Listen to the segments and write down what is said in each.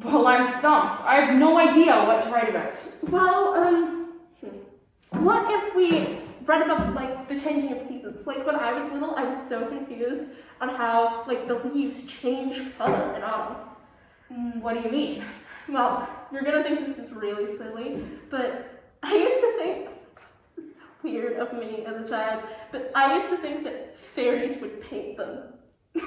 Well, I'm stumped. I have no idea what to write about. Well, what if we read about, like, the changing of seasons? Like, when I was little, I was so confused on how, like, the leaves change color in autumn. What do you mean? Well, you're gonna think this is really silly, but I used to think, this is so weird of me as a child, but I used to think that fairies would paint them. I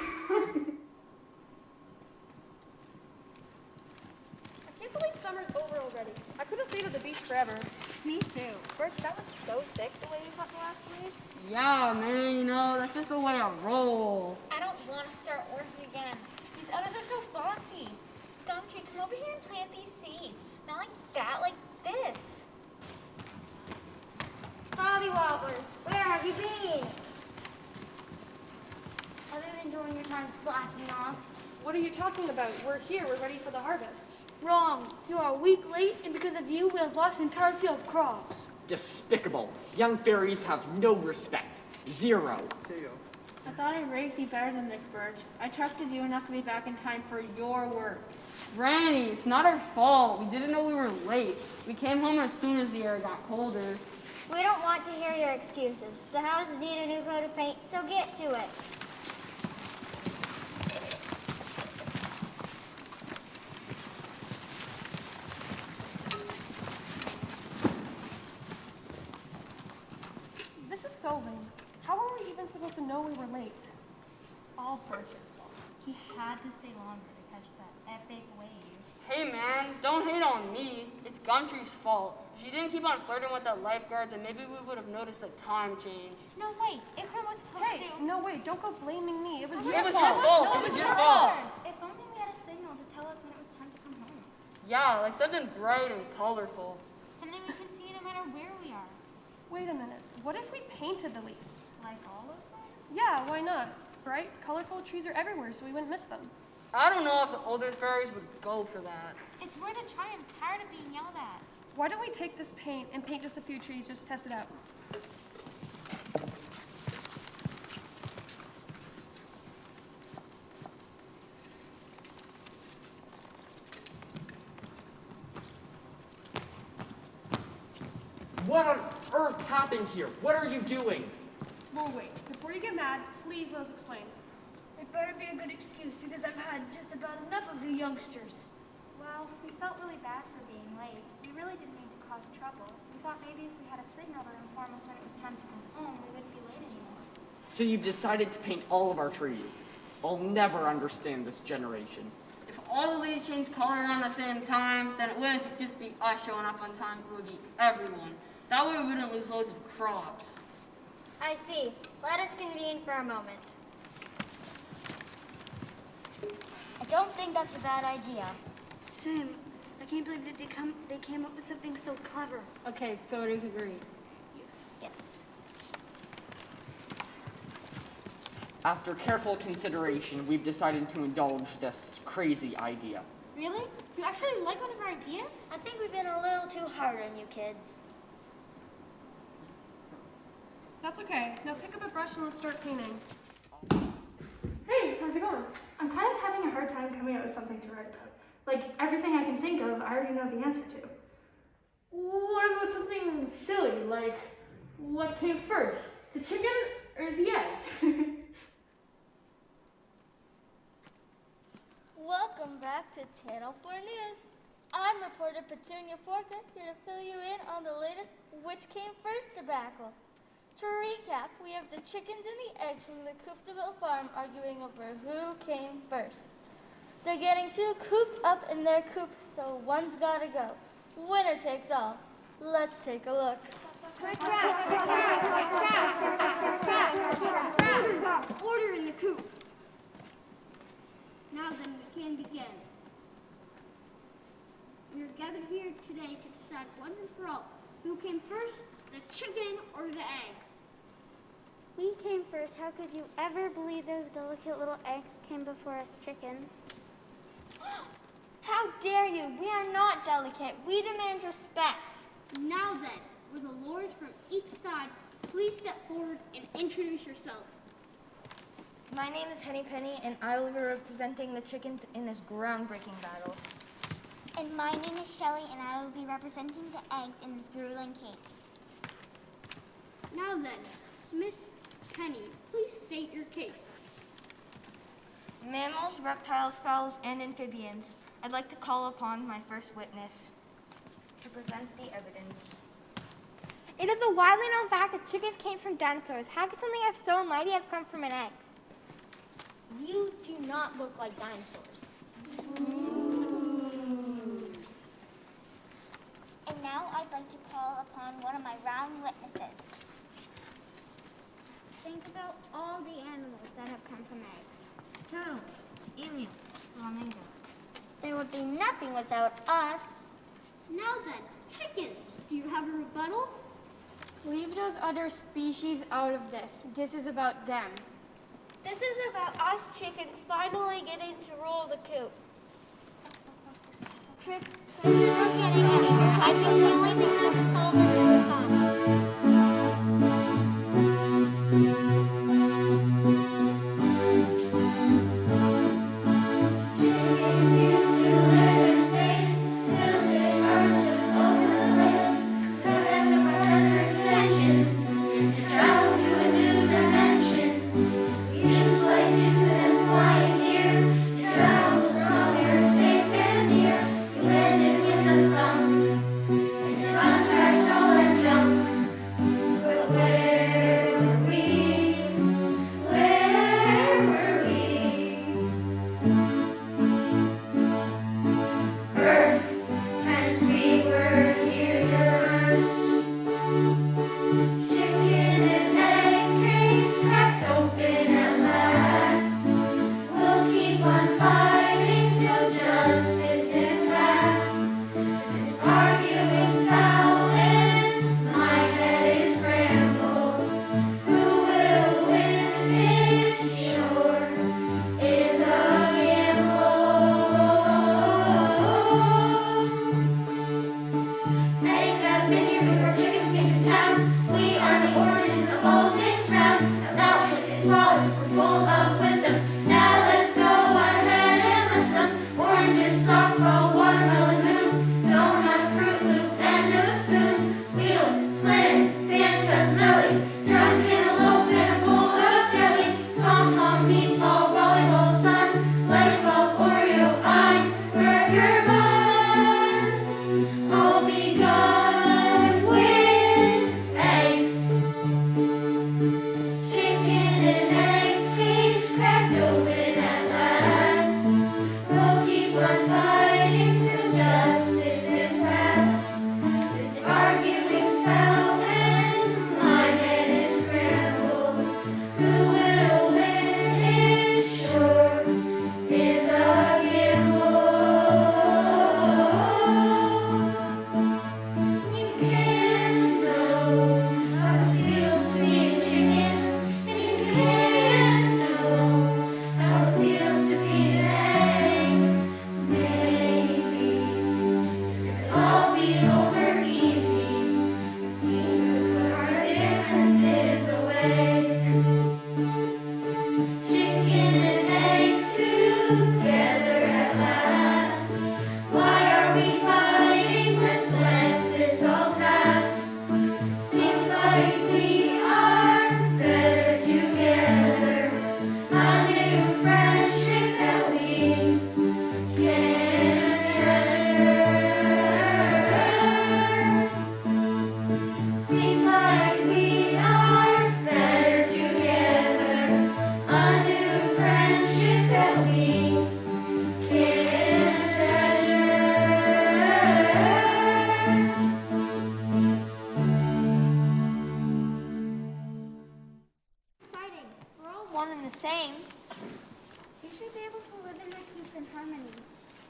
can't believe summer's over already. I could have stayed at the beach forever. Me too. Birch, that was so sick the way you got the last week. Yeah, man, you know, that's just the way I roll. I don't want to start working again. These others are so bossy. Gumtree, come over here and plant these seeds. Not like that, like this. Bobby Wobblers, where have you been? Other than during your time slacking off. What are you talking about? We're here. We're ready for the harvest. Wrong. You are a week late, and because of you, we have lost an entire field of crops. Despicable. Young fairies have no respect. Zero. I thought I'd rate you better than this, Birch. I trusted you enough to be back in time for your work. Granny, it's not our fault. We didn't know we were late. We came home as soon as the air got colder. We don't want to hear your excuses. The houses need a new coat of paint, so get to it. This is so lame. How were we even supposed to know we were late? It's all Birch's fault. He had to stay longer to catch that epic wave. Hey, man, don't hate on me. It's Gumtree's fault. If she didn't keep on flirting with that lifeguard, then maybe we would have noticed the time change. No, wait. Ikram was supposed to. No, wait. Don't go blaming me. It was your It was fault. your fault. It was your fault. If only we had a signal to tell us when it was time to come home. Yeah, like something bright and colorful. Something we can see no matter where we are. Wait a minute. What if we painted the leaves? Like all of them? Yeah, why not? Bright, colorful trees are everywhere, so we wouldn't miss them. I don't know if the older fairies would go for that. It's worth a try. I'm tired of being yelled at. Why don't we take this paint and paint just a few trees just to test it out? What on earth happened here? What are you doing? Well, wait. Before you get mad, please let us explain. It better be a good excuse because I've had just about enough of you youngsters. Well, we felt really bad for being late. We really didn't mean to cause trouble. We thought maybe if we had a signal to inform us when it was time to come home, we wouldn't be late anymore. So you've decided to paint all of our trees. I'll never understand this generation. If all the leaves changed color around the same time, then it wouldn't just be us showing up on time, it would be everyone. That way we wouldn't lose loads of crops. I see. Let us convene for a moment. I don't think that's a bad idea. Sam, I can't believe that they came up with something so clever. Okay, so it is agreed. Yes. After careful consideration, we've decided to indulge this crazy idea. Really? You actually like one of our ideas? I think we've been a little too hard on you kids. That's okay. Now pick up a brush and let's start painting. Hey, how's it going? I'm kind of having a hard time coming up with something to write about. Like, everything I can think of, I already know the answer to. What about something silly, like, what came first, the chicken or the egg? Welcome back to Channel 4 News. I'm reporter Petunia Porker, here to fill you in on the latest Which Came First debacle. To recap, we have the chickens and the eggs from the Coopteville farm arguing over who came first. They're getting too cooped up in their coop, so one's gotta go. Winner takes all. Let's take a look. Order in the coop. Now then, we can begin. We are gathered here today to decide once and for all who came first, the chicken or the egg. We came first. How could you ever believe those delicate little eggs came before us chickens? How dare you? We are not delicate. We demand respect. Now then, with the lords from each side, please step forward and introduce yourself. My name is Henny Penny, and I will be representing the chickens in this groundbreaking battle. And my name is Shelley, and I will be representing the eggs in this grueling case. Now then, Miss Penny, please state your case. Mammals, reptiles, fowls, and amphibians. I'd like to call upon my first witness to present the evidence. It is a widely known fact that chickens came from dinosaurs. How could something so mighty have come from an egg? You do not look like dinosaurs. And now I'd like to call upon one of my round witnesses. Think about all the animals that have come from eggs. Turtles, emu, flamingo. There would be nothing without us. Now then, chickens, do you have a rebuttal? Leave those other species out of this. This is about them. This is about us chickens finally getting to rule the coop. This isn't getting anywhere. I think the only thing that can solve this is the sun.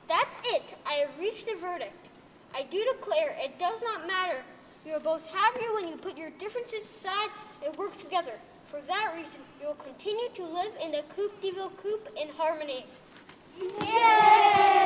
That's it. I have reached a verdict. I do declare it does not matter. You are both happier when you put your differences aside and work together. For that reason, you will continue to live in the Coop de Ville Coop in harmony. Yay!